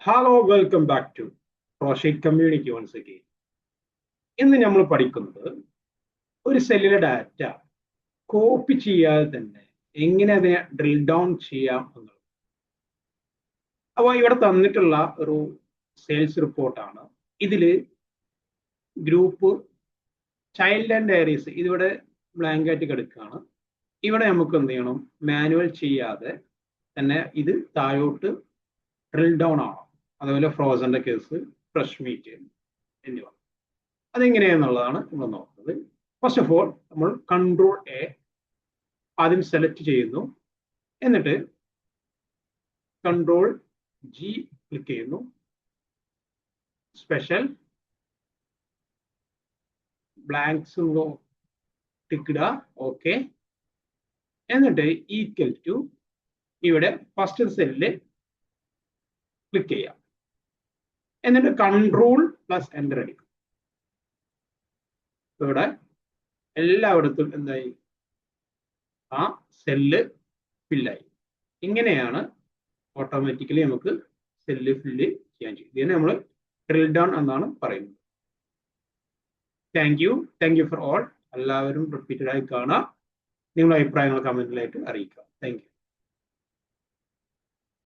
Hello welcome back to Proshet community once again. ഇന്ന് നമ്മൾ പഠിക്കുന്നത് ഒരു സെല്ലിലെ ഡാറ്റ കോപ്പി ചെയ്യാതെ തന്നെ എങ്ങനെ അതിനെ ഡ്രിൽ ഡൗൺ ചെയ്യാം എന്നുള്ളത്. അപ്പോൾ ഇവിടെ തന്നിട്ടുള്ള ഒരു സെയിൽസ് റിപ്പോർട്ടാണ്. ഇതിൽ ഗ്രൂപ്പ് ചൈൽഡ് ആൻഡ് ഡയറീസ് ഇതിവിടെ ബ്ലാങ്ക് ആയിട്ട് കിടക്കുകയാണ്. ഇവിടെ നമുക്ക് എന്ത് ചെയ്യണം, മാനുവൽ ചെയ്യാതെ തന്നെ ഇത് താഴോട്ട് ഡ്രിൽ ഡൗൺ ആവണം. അതുപോലെ ഫ്രോസന്റെ കേസ്, ഫ്രഷ് മീറ്റ് എന്നിവ അതെങ്ങനെയാന്നുള്ളതാണ് നമ്മൾ നോക്കുന്നത്. ഫസ്റ്റ് ഓഫ് ഓൾ നമ്മൾ കൺട്രോൾ എ ആദ്യം സെലക്ട് ചെയ്യുന്നു, എന്നിട്ട് കൺട്രോൾ ജി ക്ലിക്ക് ചെയ്യുന്നു, സ്പെഷ്യൽ ബ്ലാങ്ക്സ് ടിക്കിടുക, ഓക്കെ. എന്നിട്ട് ഈക്വൽ ടു ഇവിടെ ഫസ്റ്റ് സെല്ലിൽ ക്ലിക്ക് ചെയ്യാം, എന്നിട്ട് കൺട്രോൾ പ്ലസ് എൻ്റർ അടിക്കും. ഇവിടെ എല്ലായിടത്തും എന്തായി, ആ സെല്ല് ഫില്ലായി. ഇങ്ങനെയാണ് ഓട്ടോമാറ്റിക്കലി നമുക്ക് സെല്ല് ഫില്ല് ചെയ്യാൻ ചെയ്യും. ഇതിനെ നമ്മൾ ഡ്രിൽ ഡൗൺ എന്നാണ് പറയുന്നത്. Thank you for all. എല്ലാവരും റിപ്പീറ്റഡ് ആയി കാണാം. നിങ്ങളുടെ അഭിപ്രായങ്ങൾ കമന്റിലായിട്ട് അറിയിക്കാം. Thank you.